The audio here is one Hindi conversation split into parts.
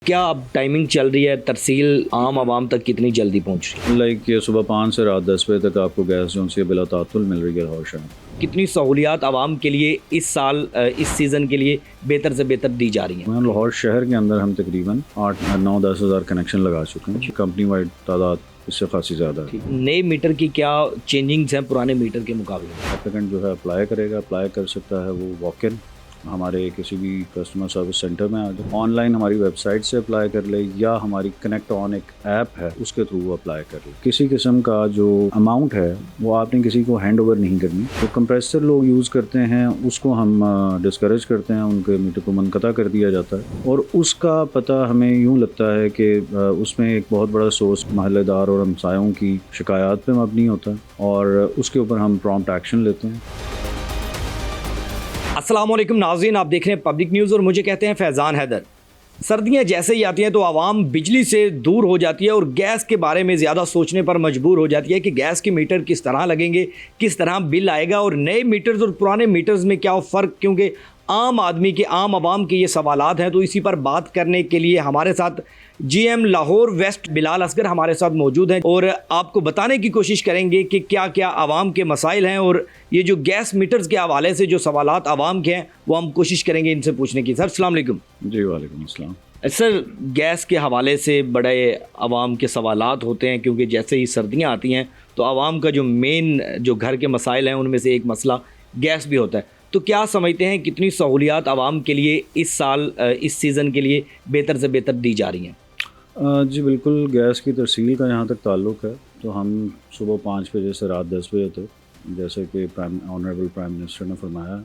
क्या अब टाइमिंग चल रही है, तरसील आम आवाम तक कितनी जल्दी पहुंच रही है? लाइक ये सुबह 5 से रात 10 बजे तक आपको गैस जो है बिला तातुल मिल रही है लाहौर शहर में। कितनी सहूलियात आवाम के लिए इस साल इस सीज़न के लिए बेहतर से बेहतर दी जा रही हैं? लाहौर शहर के अंदर हम तकरीबन 8-9-10 हज़ार कनेक्शन लगा चुके हैं। कंपनी वाइड तादाद इससे खासी ज़्यादा है। नए मीटर की क्या चेंजिंग्स हैं पुराने मीटर के मुकाबले में? एप्लीकेंट जो है अप्लाई करेगा, अप्लाई कर सकता है वो वॉक इन हमारे किसी भी कस्टमर सर्विस सेंटर में आ जाए, ऑनलाइन हमारी वेबसाइट से अप्लाई कर ले, या हमारी कनेक्ट ऑन एक ऐप है उसके थ्रू अप्लाई कर ले। किसी किस्म का जो अमाउंट है वो आपने किसी को हैंड ओवर नहीं करनी। तो कंप्रेसर लोग यूज़ करते हैं उसको हम डिस्करेज करते हैं, उनके मीटर को मुनक़ता कर दिया जाता है। और उसका पता हमें यूँ लगता है कि उसमें एक बहुत बड़ा सोर्स महल्लेदार और हमसायों की शिकायत पे मबनी होता है और उसके ऊपर हम प्रॉम्प्ट एक्शन लेते हैं। अस्सलामुअलैकुम नाज़रीन, आप देख रहे हैं पब्लिक न्यूज़ और मुझे कहते हैं फैज़ान हैदर। सर्दियां जैसे ही आती हैं तो आवाम बिजली से दूर हो जाती है और गैस के बारे में ज़्यादा सोचने पर मजबूर हो जाती है कि गैस के मीटर किस तरह लगेंगे, किस तरह बिल आएगा और नए मीटर्स और पुराने मीटर्स में क्या फ़र्क, क्योंकि आम आदमी के आम आवाम के ये सवालात हैं। तो इसी पर बात करने के लिए हमारे साथ GM लाहौर वेस्ट बिलाल असगर हमारे साथ मौजूद हैं और आपको बताने की कोशिश करेंगे कि क्या क्या आवाम के मसाइल हैं और ये जो गैस मीटर्स के हवाले से जो सवालात आवाम के हैं वो हम कोशिश करेंगे इनसे पूछने की। सर अस्सलाम वालेकुम। जी वालेकुम अस्सलाम। सर, गैस के हवाले से बड़े आवाम के सवालात होते हैं क्योंकि जैसे ही सर्दियां आती हैं तो आवाम का जो मेन जो घर के मसाइल हैं उनमें से एक मसला गैस भी होता है। तो क्या समझते हैं कितनी सहूलियात आवाम के लिए इस साल इस सीज़न के लिए बेहतर से बेहतर दी जा रही हैं? जी बिल्कुल, गैस की तरसील का जहाँ तक ताल्लुक़ है तो हम सुबह 5 बजे से रात 10 बजे तक, जैसे कि ऑनरेबल प्राइम मिनिस्टर ने फरमाया,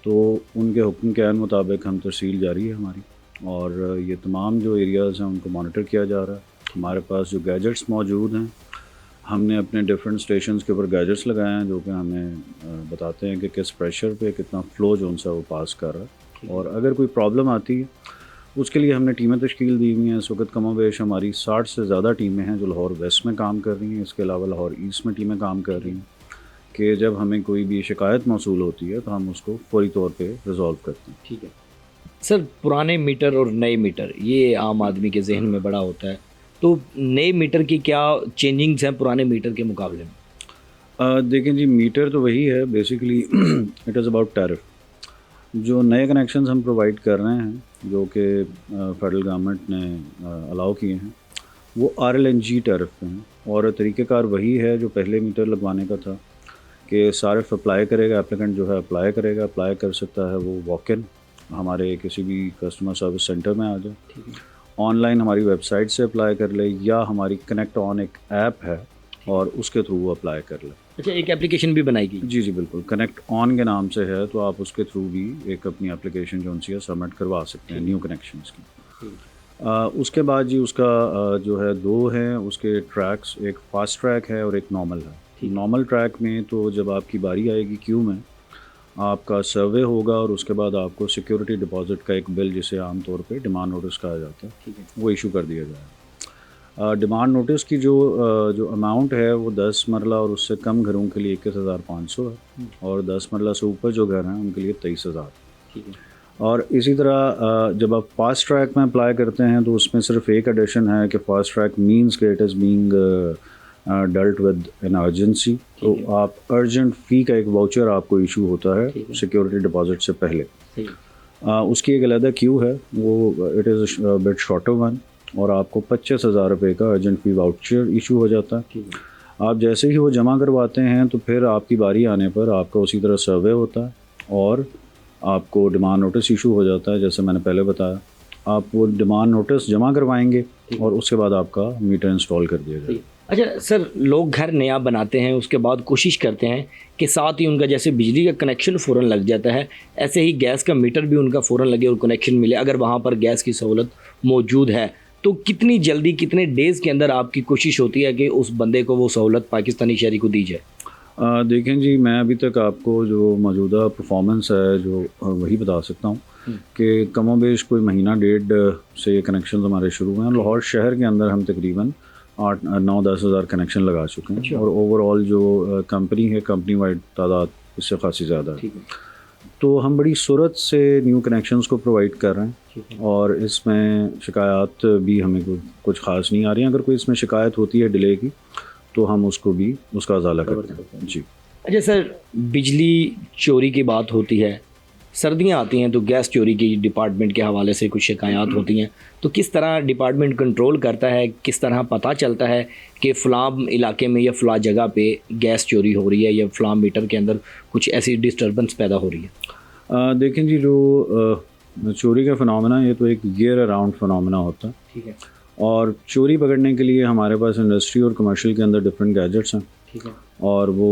तो उनके हुक्म के ऐन मुताबिक हम तरसील जारी है हमारी। और ये तमाम जो एरियाज़ हैं उनको मॉनिटर किया जा रहा है। हमारे पास जो गैजेट्स मौजूद हैं, हमने अपने डिफरेंट स्टेशंस के ऊपर गैजेट्स लगाए हैं जो कि हमें बताते हैं कि किस प्रेशर पे कितना फ़्लो जो उनसे वो पास कर रहा है। और अगर कोई प्रॉब्लम आती है उसके लिए हमने टीमें तश्कील दी हुई हैं। इस वक्त कमोबेश हमारी 60 से ज़्यादा टीमें हैं जो लाहौर वेस्ट में काम कर रही हैं। इसके अलावा लाहौर ईस्ट में टीमें काम कर रही हैं कि जब हमें कोई भी शिकायत मौसूल होती है तो हम उसको फौरी तौर पे रिजॉल्व करते हैं। ठीक है सर, पुराने मीटर और नए मीटर ये आम आदमी के जहन में बड़ा होता है, तो नए मीटर की क्या चेंजिंग्स हैं पुराने मीटर के मुकाबले में? देखें जी, मीटर तो वही है basically. It is about tariff. जो नए कनेक्शंस हम प्रोवाइड कर रहे हैं जो कि फेडरल गवर्नमेंट ने अलाउ किए हैं वो RLNG टैरिफ पे हैं और तरीक़ेकार वही है जो पहले मीटर लगवाने का था कि सारिफ अप्लाई करेगा, एप्लीकेंट जो है अप्लाई करेगा, अप्लाई कर सकता है वो वॉक इन हमारे किसी भी कस्टमर सर्विस सेंटर में आ जाए, ऑनलाइन हमारी वेबसाइट से अप्लाई कर ले, या हमारी कनेक्ट ऑन एक ऐप है और उसके थ्रू वो अप्लाई कर ले। अच्छा, एक एप्लीकेशन भी बनाएगी? जी जी बिल्कुल, कनेक्ट ऑन के नाम से है, तो आप उसके थ्रू भी एक अपनी एप्लीकेशन जो है सबमिट करवा सकते हैं न्यू कनेक्शंस की। उसके बाद जी उसका जो है 2 हैं उसके ट्रैक्स, एक फास्ट ट्रैक है और एक नॉर्मल है। नॉर्मल ट्रैक में तो जब आपकी बारी आएगी क्यू में आपका सर्वे होगा और उसके बाद आपको सिक्योरिटी डिपॉजिट का एक बिल, जिसे आमतौर पे डिमांड नोटिस कहा जाता है, वो इशू कर दिया जाएगा। डिमांड नोटिस की जो अमाउंट है वो 10 मरला और उससे कम घरों के लिए 21,500 है और 10 मरला से ऊपर जो घर हैं उनके लिए 23,000। और इसी तरह जब आप फास्ट ट्रैक में अप्लाई करते हैं तो उसमें सिर्फ एक एडिशन है कि फास्ट ट्रैक मीन्स कि it is being dealt with an urgency. तो आप अर्जेंट फ़ी का एक वाउचर आपको इशू होता है सिक्योरिटी डिपॉजिट से पहले। उसकी एक अलग क्यू है, वो it is bit shorter one और आपको 25,000 रुपये का अर्जेंट फ़ी वाउचर इशू हो जाता है। आप जैसे ही वो जमा करवाते हैं तो फिर आपकी बारी आने पर आपका उसी तरह सर्वे होता है और आपको डिमांड नोटिस इशू हो जाता है। जैसे मैंने पहले बताया, आप वो डिमांड नोटिस जमा करवाएंगे और उसके बाद आपका मीटर इंस्टॉल कर दिया जाएगा। अच्छा सर, लोग घर नया बनाते हैं उसके बाद कोशिश करते हैं कि साथ ही उनका जैसे बिजली का कनेक्शन फ़ौरन लग जाता है, ऐसे ही गैस का मीटर भी उनका फ़ौरन लगे और कनेक्शन मिले। अगर वहाँ पर गैस की सहूलत मौजूद है तो कितनी जल्दी, कितने डेज़ के अंदर आपकी कोशिश होती है कि उस बंदे को वो सहूलत पाकिस्तानी शहरी को दी जाए? देखें जी, मैं अभी तक आपको जो मौजूदा परफॉर्मेंस है जो वही बता सकता हूँ कि कमोबेश कोई महीना 1.5 से ये कनेक्शन हमारे शुरू हुए हैं। लाहौर शहर के अंदर हम तकरीबन 8-9-10 हज़ार कनेक्शन लगा चुके हैं और ओवरऑल जो कंपनी है, कंपनी वाइड तादाद इससे खासी ज़्यादा है। तो हम बड़ी सूरत से न्यू कनेक्शंस को प्रोवाइड कर रहे हैं और इसमें शिकायत भी हमें कुछ ख़ास नहीं आ रही हैं। अगर कोई इसमें शिकायत होती है डिले की तो हम उसको भी उसका अज़ाला करते हैं जी। अच्छा सर, बिजली चोरी की बात होती है, सर्दियां आती हैं तो गैस चोरी की डिपार्टमेंट के हवाले से कुछ शिकायत होती हैं, तो किस तरह डिपार्टमेंट कंट्रोल करता है, किस तरह पता चलता है कि फ़लाँ इलाके में या फ़लाँ जगह पे गैस चोरी हो रही है या फ़लाँ मीटर के अंदर कुछ ऐसी डिस्टर्बेंस पैदा हो रही है? देखें जी, जो चोरी का फिनोमेना ये तो एक ईयर अराउंड फिनोमेना होता है। ठीक है। और चोरी पकड़ने के लिए हमारे पास इंडस्ट्री और कमर्शियल के अंदर डिफरेंट गैजेट्स हैं। ठीक है। और वो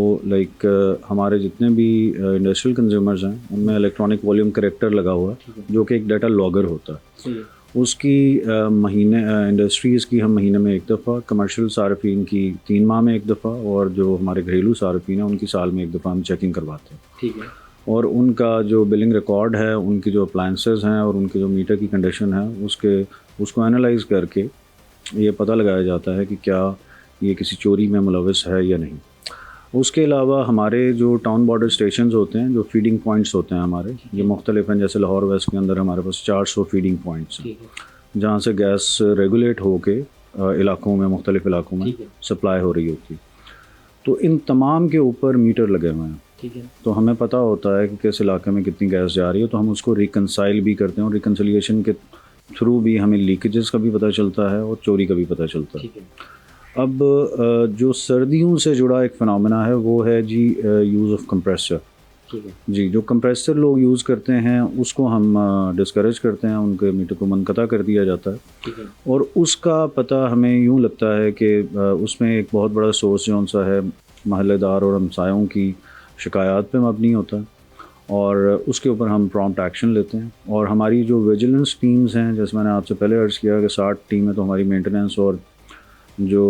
हमारे जितने भी इंडस्ट्रियल कंज्यूमर्स हैं उनमें इलेक्ट्रॉनिक वॉल्यूम करेक्टर लगा हुआ है जो कि एक डाटा लॉगर होता है। उसकी महीने इंडस्ट्रीज़ की हम महीने में एक दफ़ा, कमर्शियल सार्फिन की 3 माह में एक दफ़ा, और जो हमारे घरेलू सार्फिन हैं उनकी साल में एक दफ़ा हम चेकिंग करवाते हैं। ठीक है। और उनका जो बिलिंग रिकॉर्ड है, उनकी जो अप्लाइंसेस हैं और उनकी जो मीटर की कंडीशन है उसको एनालाइज करके ये पता लगाया जाता है कि क्या ये किसी चोरी में मुलविस है या नहीं। उसके अलावा हमारे जो टाउन बॉर्डर स्टेशंस होते हैं, जो फीडिंग पॉइंट्स होते हैं हमारे, ये मुख्तलिफ हैं। जैसे लाहौर वेस्ट के अंदर हमारे पास 400 फीडिंग पॉइंट्स हैं जहाँ से गैस रेगुलेट होके इलाकों में, मुख्तलिफ इलाकों में सप्लाई हो रही होती है। तो इन तमाम के ऊपर मीटर लगे हुए हैं। ठीक है। तो हमें पता होता है कि किस इलाके में कितनी गैस जा रही है, तो हम उसको रिकनसाइल भी करते हैं और रिकनसिलिएशन के थ्रू भी हमें लीकेजेस का भी पता चलता है और चोरी का भी पता चलता है। अब जो सर्दियों से जुड़ा एक फ़िनोमेना है वो है जी यूज़ ऑफ कंप्रेसर। ठीक है। जी, जो कंप्रेसर लोग यूज़ करते हैं उसको हम डिस्करेज करते हैं, उनके मीटर को मुनक़ता कर दिया जाता है। ठीक है। और उसका पता हमें यूँ लगता है कि उसमें एक बहुत बड़ा सोर्स जौन सा है महल्लेदार और हमसायों की शिकायत पे मबनी होता है और उसके ऊपर हम प्रॉम्प्ट एक्शन लेते हैं। और हमारी जो विजिलेंस टीम्स हैं, जैसे मैंने आपसे पहले अर्ज़ किया कि 60 टीम है, तो हमारी मेंटेनेंस और जो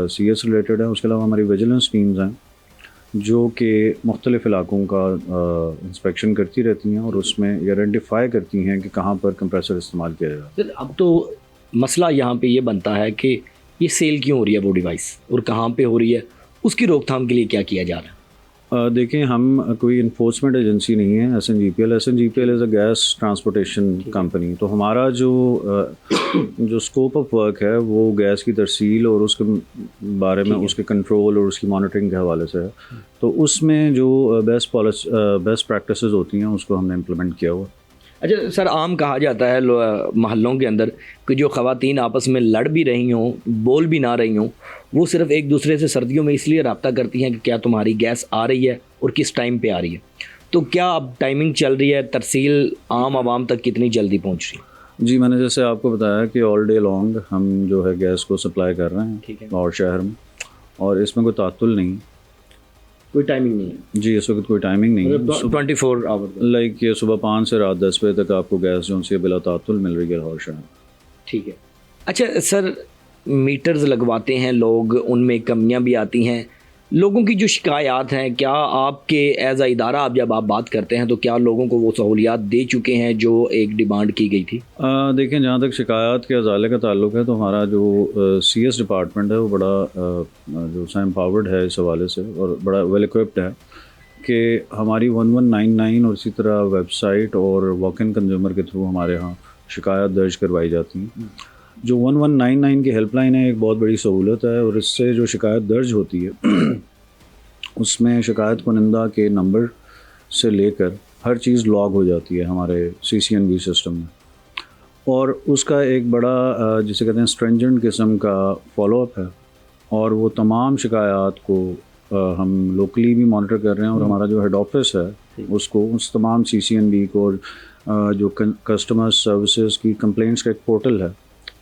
CS रिलेटेड है, उसके अलावा हमारी विजिलेंस टीम्स हैं जो कि मुख्तलिफ इलाकों का इंस्पेक्शन करती रहती हैं और उसमें ये आइडेंटिफाई करती हैं कि कहाँ पर कंप्रेसर इस्तेमाल किया जाए। सर, अब तो मसला यहाँ पे ये बनता है कि ये सेल क्यों हो रही है वो डिवाइस और कहाँ पे हो रही है, उसकी रोकथाम के लिए क्या किया जा रहा है? देखें, हम कोई इन्फोर्समेंट एजेंसी नहीं है। SNGPL is a gas transportation company. तो हमारा जो स्कोप ऑफ वर्क है वो गैस की तरसील और उसके बारे में, उसके कंट्रोल और उसकी मॉनिटरिंग के हवाले से है। तो उसमें जो बेस्ट प्रैक्टिसेस होती हैं उसको हमने इम्प्लीमेंट किया हुआ। अच्छा सर, आम कहा जाता है महल्लों के अंदर कि जो ख़वातीन आपस में लड़ भी रही हों, बोल भी ना रही हों, वो सिर्फ एक दूसरे से सर्दियों में इसलिए रब्ता करती हैं कि क्या तुम्हारी गैस आ रही है और किस टाइम पे आ रही है। तो क्या अब टाइमिंग चल रही है, तरसील आम आवाम तक कितनी जल्दी पहुंच रही है? जी, मैंने जैसे आपको बताया कि ऑल डे लॉन्ग हम जो है गैस को सप्लाई कर रहे हैं लाहौर शहर में, और इसमें कोई तात्तुल नहीं, कोई टाइमिंग नहीं है। जी, इस वक्त कोई टाइमिंग नहीं है। 24 आवर लाइक ये सुबह 5 से रात 10 बजे तक आपको गैस जो सी बिला तात्तुल मिल रही है लाहौर शहर। ठीक है। अच्छा सर, मीटर्स लगवाते हैं लोग, उनमें कमियां भी आती हैं, लोगों की जो शिकायत हैं, क्या आपके एज अ इदारा आप जब आप बात करते हैं तो क्या लोगों को वो सहूलियात दे चुके हैं जो एक डिमांड की गई थी? देखें, जहाँ तक शिकायत के अजाले का ताल्लुक है तो हमारा जो CS डिपार्टमेंट है वो बड़ा जो सा एम्पावर्ड है इस हवाले से और बड़ा वेल इक्विप्ड है कि हमारी 1199 और इसी तरह वेबसाइट और वॉक इन कंज्यूमर के थ्रू हमारे यहाँ शिकायत दर्ज करवाई जाती हैं। जो 1199 की हेल्पलाइन है एक बहुत बड़ी सहूलत है और इससे जो शिकायत दर्ज होती है उसमें शिकायत कुनिंदा के नंबर से लेकर हर चीज़ लॉग हो जाती है हमारे CCNB सिस्टम में, और उसका एक बड़ा जिसे कहते हैं स्ट्रेंजेंट किस्म का फॉलोअप है। और वो तमाम शिकायत को हम लोकली भी मॉनिटर कर रहे हैं और हमारा जो हेड ऑफिस है उसको उस तमाम CCNB को जो कस्टमर सर्विसेज की कंप्लेंट्स का एक पोर्टल है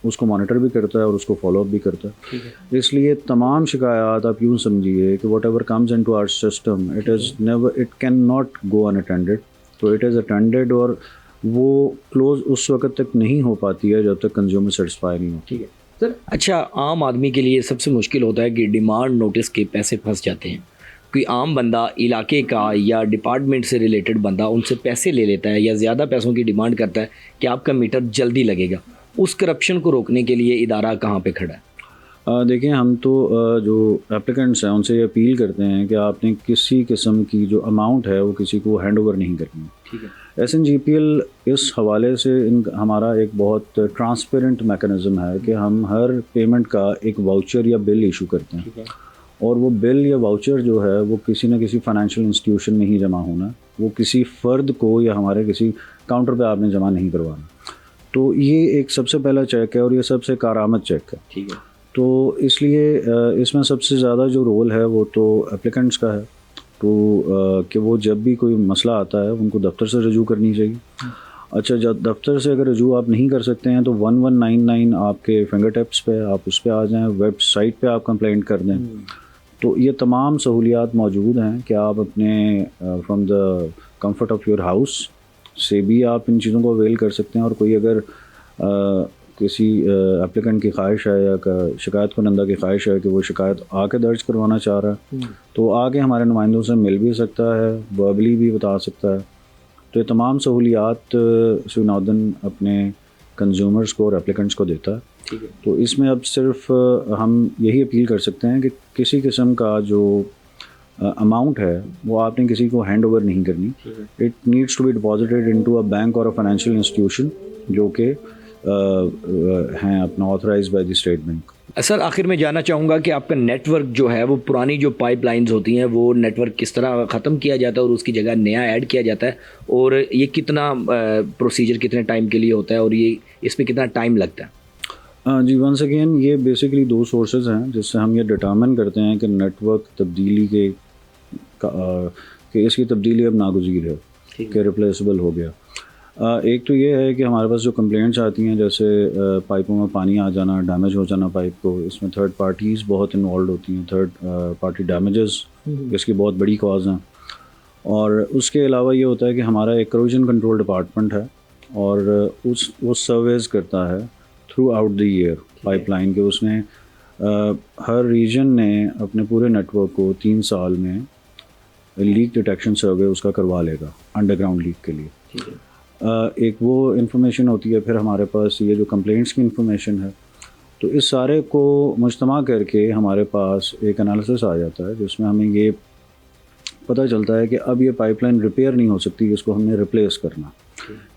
उसको मॉनिटर भी करता है और उसको फॉलोअप भी करता है। इसलिए तमाम शिकायत आप यूँ समझिए कि whatever comes into our system it can not go unattended. तो इट इज़ अटेंडेड और वो क्लोज उस वक्त तक नहीं हो पाती है जब तक कंज्यूमर सेटिस्फाई नहीं हो। ठीक है सर। अच्छा, आम आदमी के लिए सबसे मुश्किल होता है कि डिमांड नोटिस के पैसे फंस जाते हैं। कोई आम बंदा इलाके का या डिपार्टमेंट से रिलेटेड बंदा उनसे पैसे ले लेता है या ज़्यादा पैसों की डिमांड करता है कि आपका मीटर जल्दी लगेगा। उस करप्शन को रोकने के लिए इदारा कहाँ पे खड़ा है? देखिए हम तो जो एप्लीकेंट्स हैं उनसे ये अपील करते हैं कि आपने किसी किस्म की जो अमाउंट है वो किसी को हैंड ओवर नहीं करनी। ठीक है। SNGPL इस हवाले से हमारा एक बहुत ट्रांसपेरेंट मैकेनिज़्म है कि हम हर पेमेंट का एक वाउचर या बिल इशू करते हैं। ठीक है। और वो बिल या वाउचर जो है वो किसी न किसी फाइनेंशियल इंस्टीट्यूशन में ही जमा होना, वो किसी फ़र्द को या हमारे किसी काउंटर पे आपने जमा नहीं करवाना। तो ये एक सबसे पहला चेक है और ये सबसे कारामद चेक है। ठीक है। तो इसलिए इसमें सबसे ज़्यादा जो रोल है वो तो एप्लीकेंट्स का है, तो कि वो जब भी कोई मसला आता है उनको दफ्तर से रजू करनी चाहिए। अच्छा, जब दफ्तर से अगर रजू आप नहीं कर सकते हैं तो 1199 आपके फिंगर टिप्स पे, आप उस पर आ जाएँ, वेबसाइट पे आप कंप्लेंट कर दें। तो ये तमाम सहूलियात मौजूद हैं कि आप अपने from the comfort of your house से भी आप इन चीज़ों को अवेल कर सकते हैं। और कोई अगर किसी एप्लीकेंट की ख्वाहिश है या शिकायत कुनंदा की ख्वाहिश है कि वो शिकायत आके दर्ज करवाना चाह रहा है तो आके हमारे नुमाइंदों से मिल भी सकता है, वर्बली भी बता सकता है। तो ये तमाम सहूलियात सुनौदन अपने कंज्यूमर्स को और एप्लीकेंट्स को देता है। ठीक है। तो इसमें अब सिर्फ हम यही अपील कर सकते हैं कि किसी किस्म का जो अमाउंट है वो आपने किसी को हैंड ओवर नहीं करनी। It needs to be deposited into a bank और अ फाइनेंशियल इंस्टीट्यूशन जो कि हैं अपना authorised by the state bank. Sir आखिर में जानना चाहूँगा कि आपका नेटवर्क जो है वो पुरानी जो पाइपलाइंस होती हैं वो नेटवर्क किस तरह ख़त्म किया जाता है और उसकी जगह नया ऐड किया जाता है, और ये कितना प्रोसीजर कितने टाइम के लिए होता है और ये इसमें कितना टाइम लगता है? जी, वंस अगेन ये बेसिकली दो सोर्सेज हैं जिससे हम ये डिटरमिन करते हैं कि नेटवर्क तब्दीली कि इसकी तब्दीली अब नागुज़ीर है कि रिप्लेसेबल हो गया। एक तो ये है कि हमारे पास जो कंप्लेंट्स आती हैं जैसे पाइपों में पानी आ जाना, डैमेज हो जाना पाइप को, इसमें थर्ड पार्टीज़ बहुत इन्वॉल्व होती हैं। थर्ड पार्टी डैमेजेस इसकी बहुत बड़ी कॉज हैं। और उसके अलावा ये होता है कि हमारा एक करोजन कंट्रोल डिपार्टमेंट है और वो सर्वेज करता है through out the year pipeline के। उसने हर रीजन ने अपने पूरे नेटवर्क को 3 साल में लीक डिटेक्शन सर्वे उसका करवा लेगा अंडरग्राउंड लीक के लिए। एक वो इन्फॉर्मेशन होती है, फिर हमारे पास ये जो कंप्लेंट्स की इन्फॉर्मेशन है, तो इस सारे को मुज्तमा करके हमारे पास एक एनालिसिस आ जाता है जिसमें हमें ये पता चलता है कि अब ये पाइपलाइन रिपेयर नहीं हो सकती, इसको हमने रिप्लेस करना,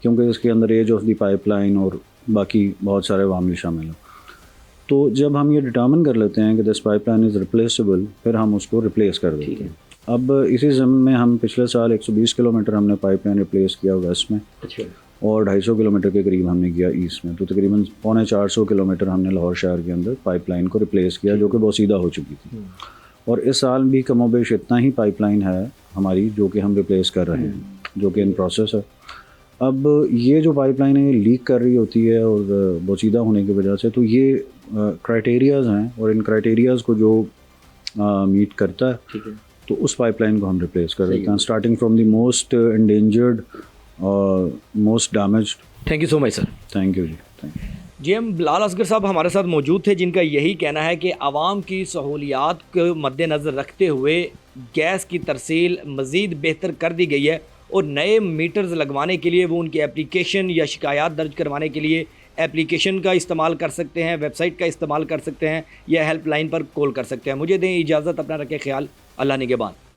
क्योंकि इसके अंदर एज ऑफ द पाइपलाइन और बाकी बहुत सारे वामिल शामिल हैं। तो जब हम ये डिटर्मिन कर लेते हैं कि दिस पाइपलाइन इज़ रिप्लेसेबल, फिर हम उसको रिप्लेस कर देते हैं। अब इसी ज़मीन में हम पिछले साल 120 किलोमीटर हमने पाइपलाइन रिप्लेस किया वेस्ट में। अच्छा। और 250 किलोमीटर के करीब हमने किया ईस्ट में। तो तकरीबन 450 किलोमीटर हमने लाहौर शहर के अंदर पाइपलाइन को रिप्लेस किया जो कि बोसीदा हो चुकी थी। और इस साल भी कमोबेश इतना ही पाइपलाइन है हमारी जो कि हम रिप्लेस कर रहे हैं, जो कि इन प्रोसेस है। अब ये जो पाइपलाइन है लीक कर रही होती है और बोसीदा होने की वजह से, तो ये क्राइटेरियाज़ हैं और इन क्राइटेरियाज़ को जो मीट करता है तो उस पाइपलाइन को हम रिप्लेस कर देते हैं, starting from the most endangered और most damaged. Thank you so much sir. Thank you ji, thank you. GM Bilal Asghar sahab हमारे साथ मौजूद थे जिनका यही कहना है कि आवाम की सहूलियात को मद्देनज़र रखते हुए गैस की तरसील मज़ीद बेहतर कर दी गई है और नए मीटर्स लगवाने के लिए वो उनकी एप्लीकेशन या शिकायत दर्ज करवाने के लिए एप्लीकेशन का इस्तेमाल कर सकते हैं, वेबसाइट का इस्तेमाल कर सकते हैं या हेल्पलाइन पर कॉल कर सकते हैं। मुझे दें इजाज़त, अपना रखें ख्याल, अल्लाह निगहबान।